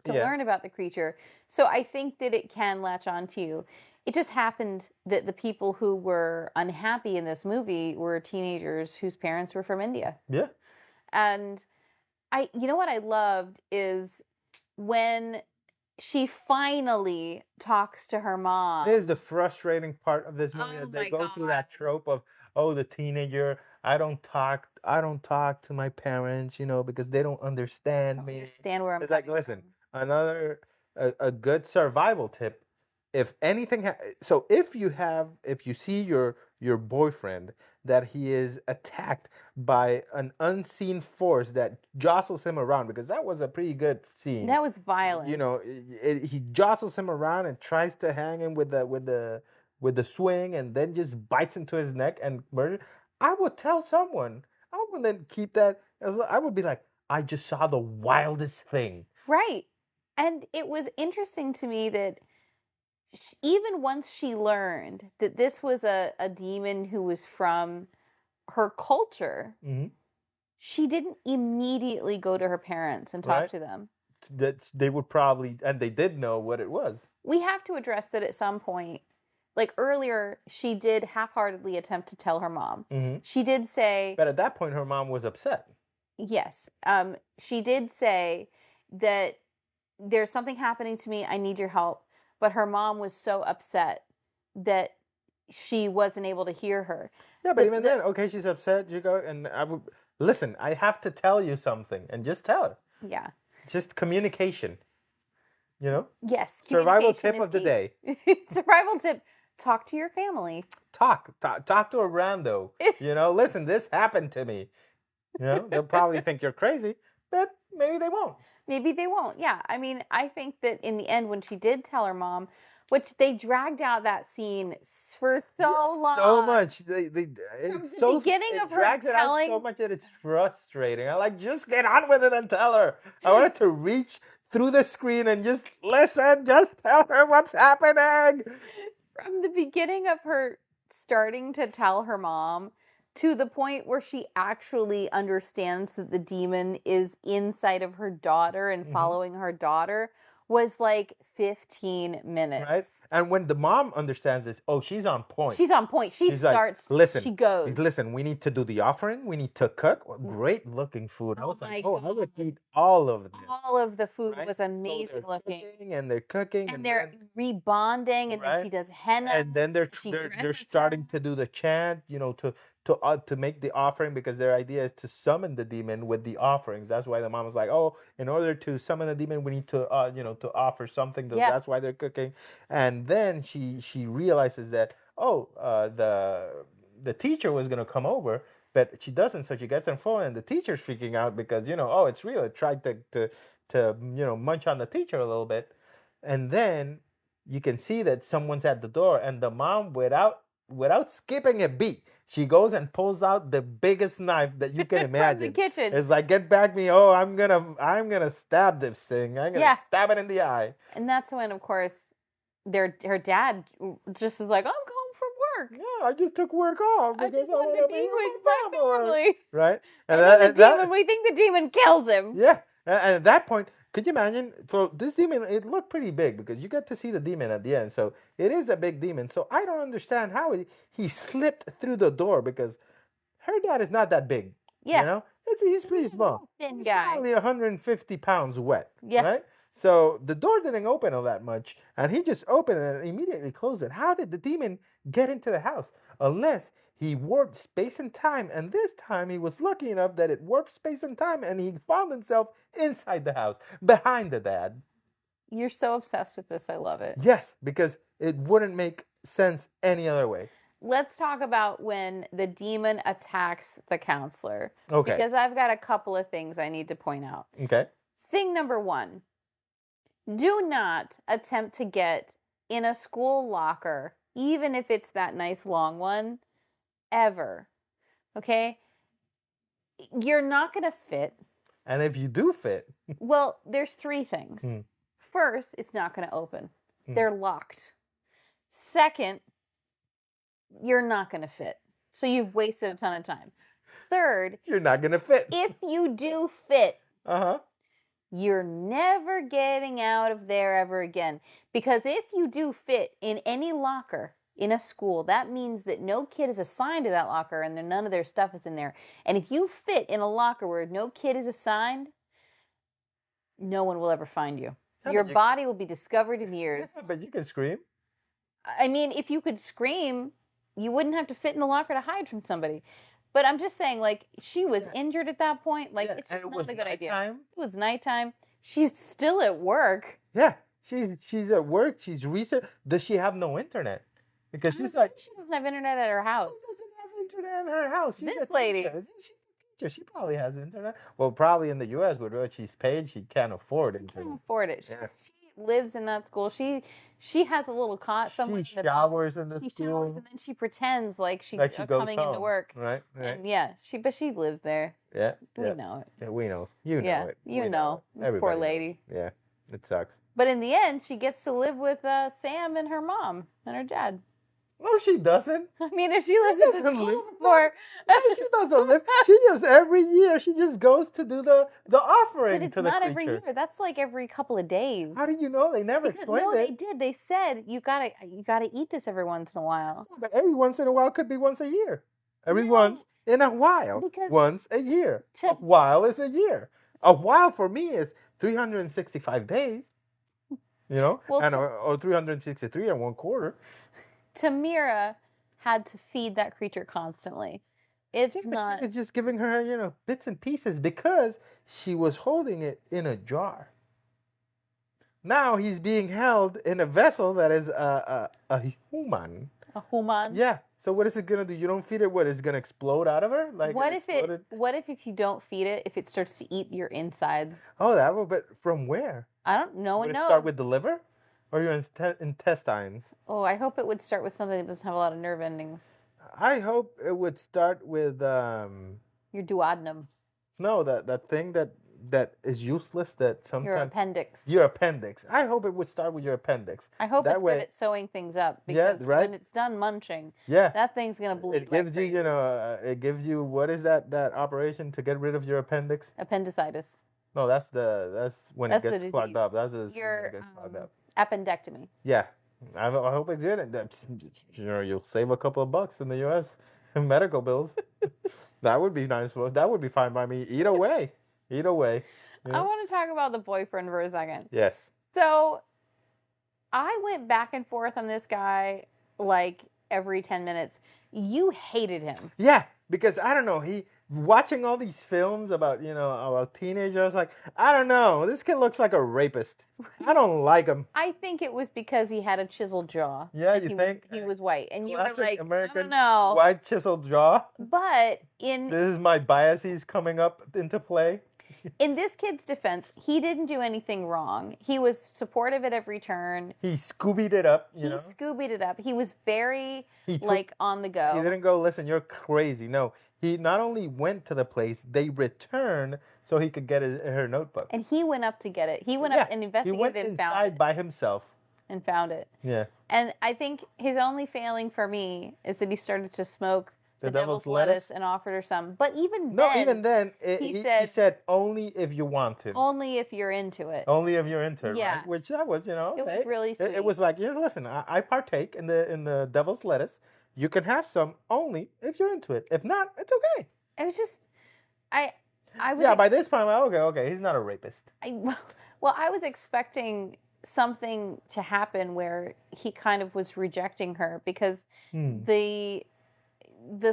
to learn about the creature. So I think that it can latch onto you. It just happened that the people who were unhappy in this movie were teenagers whose parents were from India.
Yeah.
And you know what I loved is when she finally talks to her mom.
It is the frustrating part of this movie.
Oh
They
my
go through
God.
that trope of, oh, the teenager, I don't talk to my parents, because they don't understand me.
Understand where I'm
It's like,
coming
listen,
from.
another a good survival tip. If anything, so if you see your boyfriend that he is attacked by an unseen force that jostles him around, because that was a pretty good scene.
That was violent.
He jostles him around and tries to hang him with the swing, and then just bites into his neck and murder. I would tell someone. I wouldn't keep that. I would be like, I just saw the wildest thing.
Right. And it was interesting to me that even once she learned that this was a demon who was from her culture, she didn't immediately go to her parents and talk to them.
That they would probably, and they did know what it was.
We have to address that at some point. Like earlier, she did half-heartedly attempt to tell her mom. She did say...
But at that point, her mom was upset.
Yes. She did say that there's something happening to me. I need your help. But her mom was so upset that she wasn't able to hear her.
Yeah, but even then, okay, she's upset. You go, and I would listen. I have to tell you something, and just tell her.
Yeah.
Just communication.
Yes.
Survival tip of the day.
Survival tip: talk to your family.
Talk to a rando. Listen, this happened to me. They'll probably think you're crazy, but maybe they won't.
Maybe they won't. Yeah. I mean, I think that in the end, when she did tell her mom, which they dragged out that scene for so long.
So much.
Beginning of her
drags it out so much that it's frustrating. I like, just get on with it and tell her. I wanted to reach through the screen and just listen, just tell her what's happening.
From the beginning of her starting to tell her mom to the point where she actually understands that the demon is inside of her daughter and following her daughter was like 15 minutes.
Right? And when the mom understands this, oh, she's on point.
She's on point. She starts,
like, listen,
she goes.
Listen, we need to do the offering. We need to cook. Great looking food. I was like, I would eat all of this.
All of the food was amazing looking.
And they're cooking.
And they're rebonding, and then she does henna.
And then they're starting to do the chant, to make the offering, because their idea is to summon the demon with the offerings. That's why the mom was like, oh, in order to summon the demon, we need to to offer something. That's why they're cooking. And then she realizes that, the teacher was gonna come over, but she doesn't. So she gets on phone, and the teacher's freaking out because it's real. It tried to munch on the teacher a little bit, and then you can see that someone's at the door, and the mom, without skipping a beat, she goes and pulls out the biggest knife that you can imagine.
From the kitchen.
It's like, get back me! Oh, I'm gonna stab this thing. I'm gonna stab it in the eye.
And that's when, of course, her dad just is like, I'm home from work.
Yeah, I just took work off.
I just wanted to be with my family.
Right?
And we think the demon kills him.
Yeah, and at that point, could you imagine? So this demon, it looked pretty big because you get to see the demon at the end. So it is a big demon. So I don't understand how he slipped through the door, because her dad is not that big.
Yeah.
He's pretty small.
Thin guy.
He's probably 150 pounds wet.
Yeah.
Right? So the door didn't open all that much, and he just opened it and immediately closed it. How did the demon get into the house? Unless he warped space and time, and this time he was lucky enough that it warped space and time, and he found himself inside the house, behind the dad.
You're so obsessed with this. I love it.
Yes, because it wouldn't make sense any other way.
Let's talk about when the demon attacks the counselor.
Okay.
Because I've got a couple of things I need to point out.
Okay.
Thing number one, do not attempt to get in a school locker, even if it's that nice long one, ever. Okay? You're not going to fit.
And if you do fit...
Well, there's 3 things. First, it's not going to open. They're locked. Second, you're not going to fit. So you've wasted a ton of time. Third,
you're not going to fit.
If you do fit, you're never getting out of there ever again. Because if you do fit in any locker in a school, that means that no kid is assigned to that locker and none of their stuff is in there. And if you fit in a locker where no kid is assigned, no one will ever find you. Your body will be discovered in years.
Yeah, but you can scream.
I mean, if you could scream, you wouldn't have to fit in the locker to hide from somebody. But I'm just saying, like, she was injured at that point. Like, it's just not a good idea. It was nighttime. She's still at work.
Yeah, she's at work. She's recent. Does she have no internet? Because she's like...
She doesn't have internet at her house.
She doesn't have internet in her house. She's
this lady...
She probably has internet. Well, probably in the U.S. with what she's paid, she can't afford it.
She can't afford it. Yeah. She lives in that school. She has a little cot somewhere.
She showers in the school.
She showers and then she pretends like she's coming into work.
Right.
And yeah, she lives there.
Yeah.
We know it.
Yeah, we know. You know it.
You know. This poor lady.
Yeah. It sucks.
But in the end, she gets to live with Sam and her mom and her dad.
No, she doesn't.
I mean, if she lives in the school for...
No, she doesn't live. She just, every year, she just goes to do the offering to the creature. But it's not every year.
That's like every couple of days.
How do you know? They never explained it.
No, they did. They said, you gotta eat this every once in a while.
But every once in a while could be once a year. Once in a while. Once a year. A while is a year. A while for me is 365 days. You know? Or 363 and 1/4.
Tamira had to feed that creature constantly. It's not...
It's just giving her, bits and pieces because she was holding it in a jar. Now he's being held in a vessel that is a human.
A human?
Yeah. So what is it going to do? You don't feed it, what? Is it going to explode out of her? Like
what if you don't feed it, if it starts to eat your insides?
Oh, that would, but from where?
I don't know.
Would it start with the liver? Or your intestines?
Oh, I hope it would start with something that doesn't have a lot of nerve endings.
I hope it would start with...
your duodenum.
No, that thing that is useless that sometimes...
Your appendix.
Your appendix. I hope it would start with your appendix.
I hope it's good at sewing things up. Because when it's done munching, that thing's going to bleed.
It gives you, it gives you... What is that operation to get rid of your appendix?
Appendicitis.
No, that's when it gets clogged up. That's when it gets clogged up.
Appendectomy.
Yeah. I hope it did. You'll save a couple of bucks in the U.S. medical bills. That would be nice. That would be fine by me. Either way. I
want to talk about the boyfriend for a second.
Yes.
So, I went back and forth on this guy like every 10 minutes. You hated him.
Yeah, because I don't know. Watching all these films about, about teenagers, I was like, I don't know. This kid looks like a rapist. I don't like him.
I think it was because he had a chiseled jaw.
Yeah, you think?
He was white. And you were like,
American
I don't know.
White chiseled jaw.
But
This is my biases coming up into play.
In this kid's defense, he didn't do anything wrong. He was supportive at every turn.
He Scoobied it up,
He Scoobied it up. He was very, on the go.
He didn't go, listen, you're crazy. No, he not only went to the place, they returned so he could get her notebook.
And he went up to get it. He went up and investigated and found it.
By himself.
And found it.
Yeah.
And I think his only failing for me is that he started to smoke the devil's lettuce and offered her some. But even then,
he said only if you want to.
Only if you're into it.
Only if you're into it,
yeah.
Right? Which that was, okay.
It was really sweet.
It was like, listen, I partake in the devil's lettuce. You can have some only if you're into it. If not, it's okay.
It was just, I was...
Yeah, by this time, okay, he's not a rapist.
I was expecting something to happen where he kind of was rejecting her because the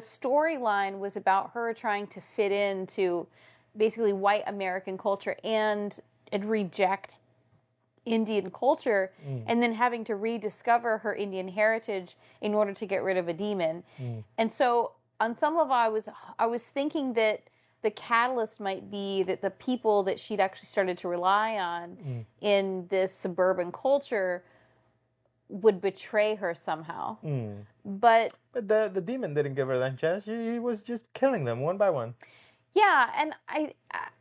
storyline was about her trying to fit into basically white American culture and reject Indian culture and then having to rediscover her Indian heritage in order to get rid of a demon. And so on some level I was thinking that the catalyst might be that the people that she'd actually started to rely on in this suburban culture would betray her somehow. But
the demon didn't give her that chance. He was just killing them one by one.
yeah, and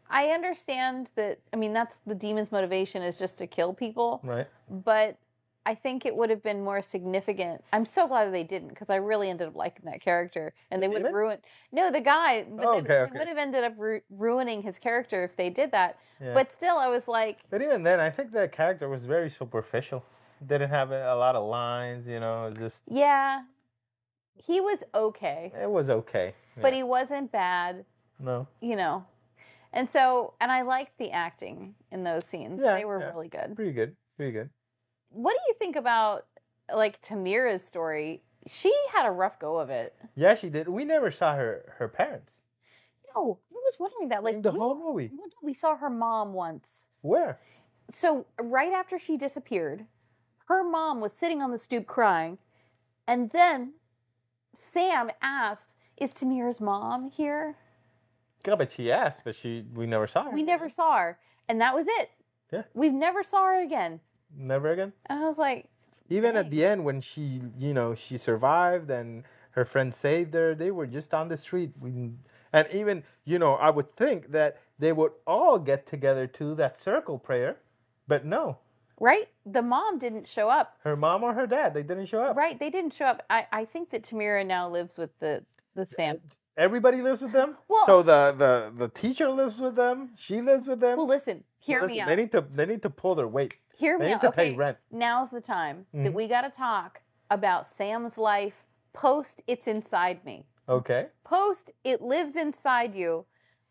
I understand that. I mean, that's the demon's motivation, is just to kill people.
Right.
But I think it would have been more significant. I'm so glad that they didn't, because I really ended up liking that character, and they would have ruined. No, the guy. But they would have ended up ruining his character if they did that. Yeah. But still, I was like.
But even then, I think the character was very superficial. Didn't have a lot of lines, you know. Just.
Yeah. He was okay.
It was okay. Yeah.
But he wasn't bad.
No.
You know. And so, and I liked the acting in those scenes. Yeah, they were really good.
Pretty good. Pretty good.
What do you think about, like, Tamira's story? She had a rough go of it.
Yeah, she did. We never saw her parents.
No, I was wondering that. Like,
in the whole movie.
We saw her mom once.
Where?
So, right after she disappeared, her mom was sitting on the stoop crying, and then Sam asked, "Is Tamira's mom here?"
Yeah, but she asked, but we never saw her.
We never saw her, and that was it.
Yeah.
We've never saw her again.
Never again?
And I was like...
Even at the end, when she survived and her friend saved her, they were just on the street. And even, I would think that they would all get together to that circle prayer, but no.
Right? The mom didn't show up.
Her mom or her dad, they didn't show up.
Right, they didn't show up. I think that Tamira now lives with the Sam.
Everybody lives with them? Well, so the teacher lives with them? She lives with them?
Well, listen, hear me out.
They need to pull their weight.
Hear me out.
They need to pay rent.
Now's the time that we got to talk about Sam's life post It's Inside Me.
Okay.
Post It Lives Inside You.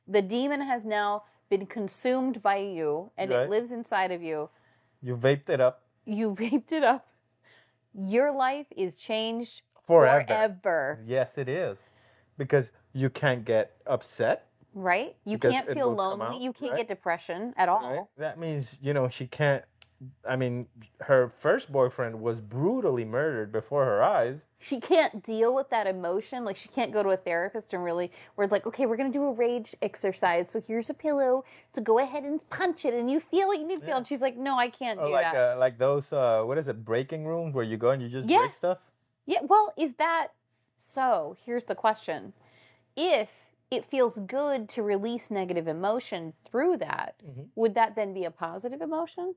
The demon has now been consumed by you, and it lives inside of you.
You vaped it up.
Your life is changed
forever. Yes, it is. Because you can't get upset.
Right? You can't feel lonely. You can't get depression at all.
Right? That means, she can't... I mean, her first boyfriend was brutally murdered before her eyes.
She can't deal with that emotion. Like, she can't go to a therapist and really... We're like, okay, we're going to do a rage exercise. So here's a pillow. So go ahead and punch it. And you feel what you need to feel. And she's like, no, I can't do that.
Like those, what is it, breaking rooms where you go and you just break stuff?
Yeah, well, is that... So, here's the question. If it feels good to release negative emotion through that, would that then be a positive emotion?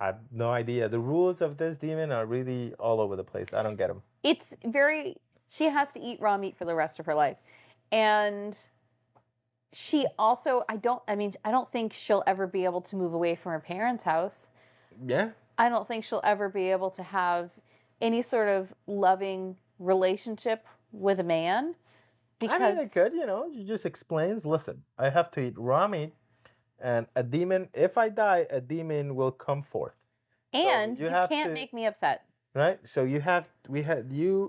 I have no idea. The rules of this demon are really all over the place. I don't get them.
It's very... She has to eat raw meat for the rest of her life. And she also... I don't think she'll ever be able to move away from her parents' house.
Yeah.
I don't think she'll ever be able to have any sort of loving relationship with a man.
Because... I mean, it could, she just explains, listen, I have to eat raw meat, and a demon, if I die, a demon will come forth.
And so you can't make me upset.
Right? So you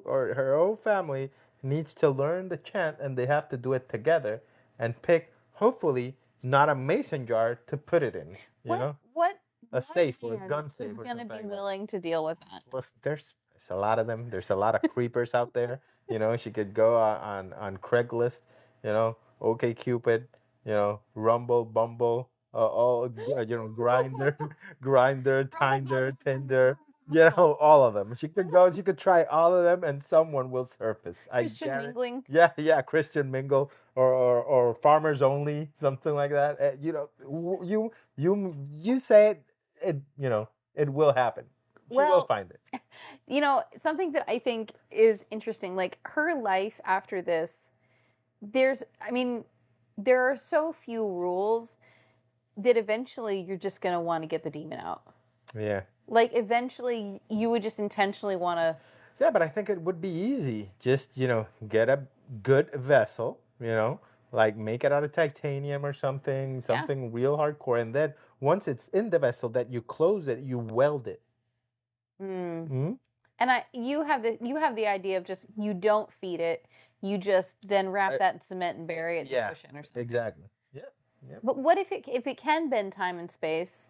or her whole family needs to learn the chant, and they have to do it together and pick, hopefully, not a mason jar to put it in, a safe or a gun safe or something.
Going to be willing to deal with that?
Listen, there's a lot of them. There's a lot of creepers out there. She could go on Craigslist, OK Cupid, Rumble, Bumble, Grindr, Tinder, Tinder, all of them. She could try all of them, and someone will surface.
Christian mingling.
Yeah, Christian mingle or farmers only, something like that. You say it, it will happen. She will find it.
Something that I think is interesting, like her life after this, there are so few rules that eventually you're just going to want to get the demon out.
Yeah.
Like, eventually you would just intentionally want to...
Yeah, but I think it would be easy. Just, get a good vessel, like make it out of titanium or something real hardcore. And then once it's in the vessel, that you close it, you weld it.
And you have the idea of just, you don't feed it, you just then wrap that in cement and bury it in the ocean or something.
Exactly. Yeah.
But what if it can bend time and space?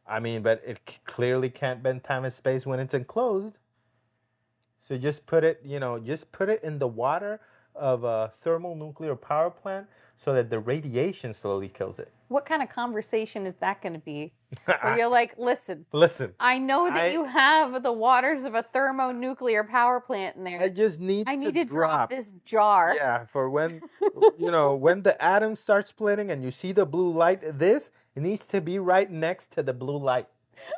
I mean, but it clearly can't bend time and space when it's enclosed. So just put it, in the water of a thermonuclear power plant so that the radiation slowly kills it.
What kind of conversation is that going to be? Where you're like, listen, I know that you have the waters of a thermonuclear power plant in there.
I just need
to drop this jar.
Yeah, for when, when the atom starts splitting and you see the blue light, it needs to be right next to the blue light.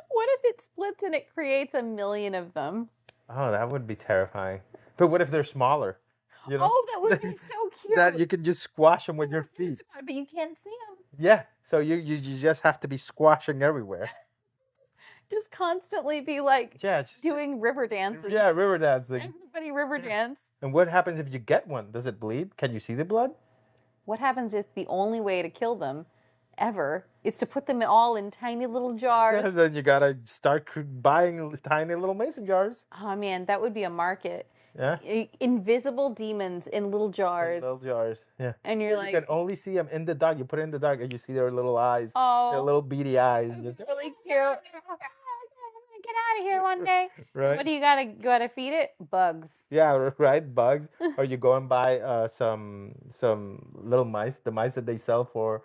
What if it splits and it creates 1 million of them?
Oh, that would be terrifying. But what if they're smaller?
Oh, that would be so cute.
That you can just squash them with your feet.
But you can't see them.
Yeah, so you just have to be squashing everywhere.
Just constantly be like doing river dances.
Yeah, river dancing.
Everybody river dance.
And what happens if you get one? Does it bleed? Can you see the blood?
What happens if the only way to kill them ever is to put them all in tiny little jars?
Then you gotta start buying tiny little mason jars.
Oh man, that would be a market.
Yeah.
Invisible demons in little jars.
In little jars, yeah.
And you're like,
you can only see them in the dark. You put it in the dark and you see their little eyes.
Oh.
Their little beady eyes.
It's really cute. I'm gonna get out of here one day.
Right.
What do you gotta feed it? Bugs.
Yeah, right. Bugs. Or you go and buy some little mice. The mice that they sell for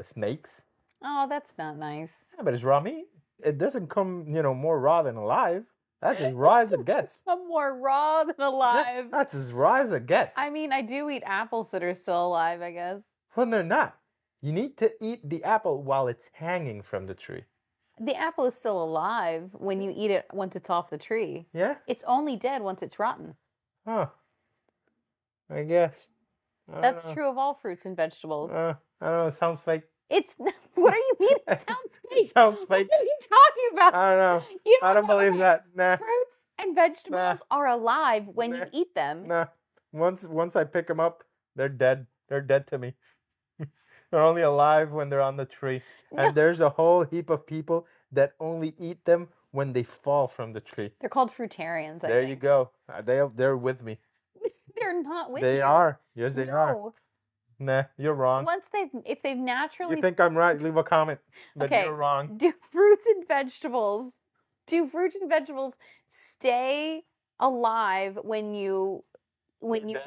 snakes.
Oh, that's not nice.
Yeah, but it's raw meat. It doesn't come, more raw than alive. That's as raw as it gets.
I'm more raw than alive.
Yeah, that's as raw as it gets.
I mean, I do eat apples that are still alive, I guess.
Well, they're not. You need to eat the apple while it's hanging from the tree.
The apple is still alive when you eat it once it's off the tree.
Yeah?
It's only dead once it's rotten.
Huh. I guess.
That's true of all fruits and vegetables.
I don't know. It sounds fake.
What do you mean it sounds fake?
It sounds fake.
What are you talking about?
I don't know. I don't believe that. Nah.
Fruits and vegetables are alive when you eat them.
Nah. Once I pick them up, they're dead. They're dead to me. They're only alive when they're on the tree. No. And there's a whole heap of people that only eat them when they fall from the tree.
They're called fruitarians.
There you go. They're with me.
They're not with you.
They are. Yes, they are. Nah, you're wrong.
If they've naturally...
You think I'm right? Leave a comment that you're wrong.
Do fruits and vegetables stay alive when you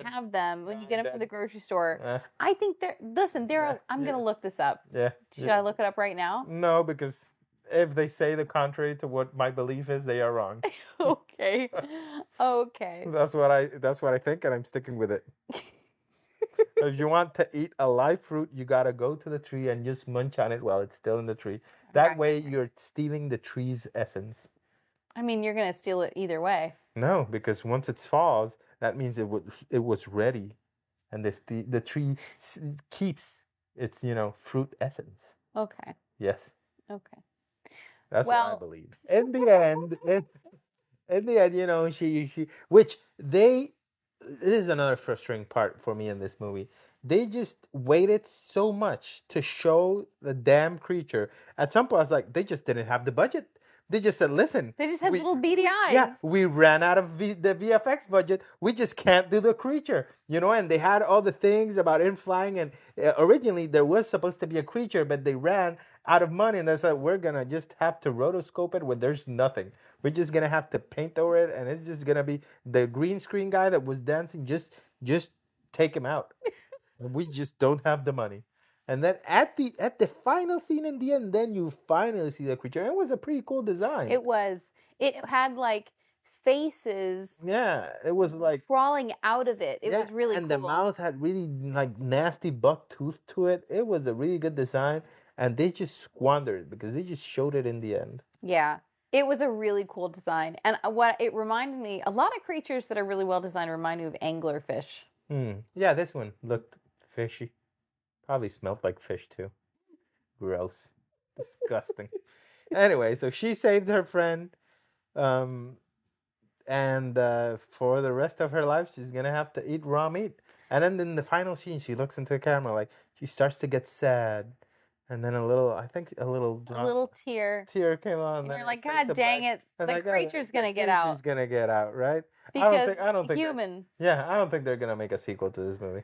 have them, when you get them from the grocery store? I think I'm going to look this up.
Yeah.
Should I look it up right now?
No, because if they say the contrary to what my belief is, they are wrong.
Okay.
That's what I think, and I'm sticking with it. If you want to eat a live fruit, you gotta go to the tree and just munch on it while it's still in the tree. That way, you're stealing the tree's essence.
I mean, you're gonna steal it either way.
No, because once it falls, that means it was ready, and the tree keeps its fruit essence.
Okay.
Yes.
Okay.
That's what I believe. In the end, this is another frustrating part for me in this movie. They just waited so much to show the damn creature. At some point, I was like, they just didn't have the budget. They just said, listen.
They just had little beady eyes.
Yeah, we ran out of the VFX budget. We just can't do the creature. And they had all the things about it flying. And originally, there was supposed to be a creature, but they ran out of money. And they said, we're going to just have to rotoscope it where there's nothing. We're just going to have to paint over it. And it's just going to be the green screen guy that was dancing. Just take him out. We just don't have the money. And then at the final scene in the end, then you finally see the creature. It was a pretty cool design.
It was. It had like faces.
Yeah, it was like
crawling out of it. It was really cool.
And the mouth had really like nasty buck tooth to it. It was a really good design, and they just squandered it because they just showed it in the end.
Yeah. It was a really cool design. And what it reminded me, a lot of creatures that are really well designed remind me of anglerfish.
Yeah, this one looked fishy. Probably smelled like fish too. Gross. Disgusting. Anyway, so she saved her friend. And for the rest of her life, she's going to have to eat raw meat. And then in the final scene, she looks into the camera like she starts to get sad. And then a little tear came on.
And you're like, God dang it. The creature's going to get out.
She's going to get out, right?
Because
I don't think
human.
I don't think they're going to make a sequel to this movie.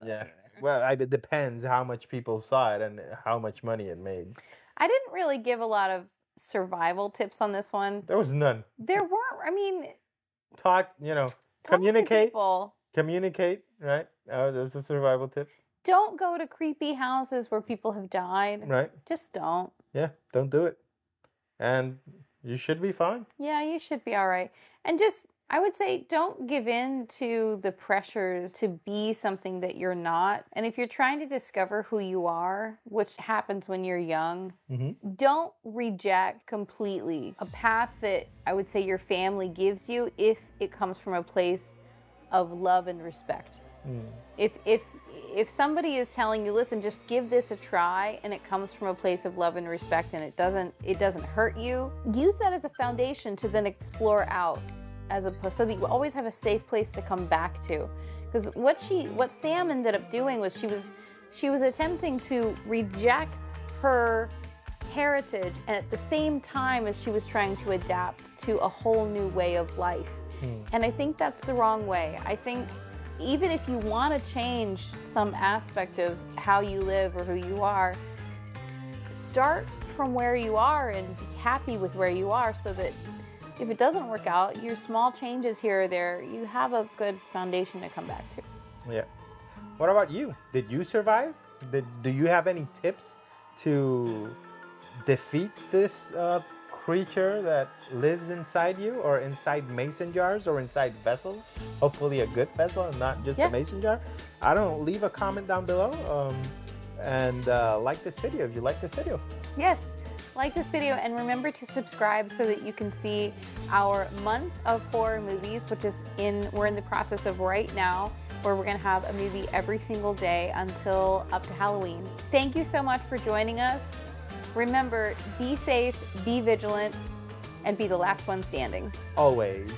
Yeah. Well, it depends how much people saw it and how much money it made.
I didn't really give a lot of survival tips on this one.
There was none.
There weren't. I mean,
communicate.
To people.
Communicate, right? That's a survival tip.
don't go to creepy houses where people have died.
Right.
Just don't.
Yeah, don't do it. And you should be fine.
Yeah, you should be all right. And just, I would say, don't give in to the pressures to be something that you're not. And if you're trying to discover who you are, which happens when you're young, don't reject completely a path that I would say your family gives you if it comes from a place of love and respect. If somebody is telling you, listen, just give this a try, and it comes from a place of love and respect, and it doesn't hurt you, use that as a foundation to then explore out, as opposed, so that you always have a safe place to come back to. Because what Sam ended up doing was she was attempting to reject her heritage, and at the same time as she was trying to adapt to a whole new way of life. And I think that's the wrong way. I think even if you want to change some aspect of how you live or who you are, start from where you are and be happy with where you are, so that if it doesn't work out, your small changes here or there, you have a good foundation to come back to.
Yeah. What about you? Did you survive? Do you have any tips to defeat this creature that lives inside you, or inside mason jars, or inside vessels? Hopefully a good vessel and not just a mason jar. I don't know, leave a comment down below, and like this video if you like this video.
Yes, like this video, and remember to subscribe so that you can see our month of horror movies, which is we're in the process of right now, where we're going to have a movie every single day until up to Halloween. Thank you so much for joining us. Remember, be safe, be vigilant, and be the last one standing.
Always.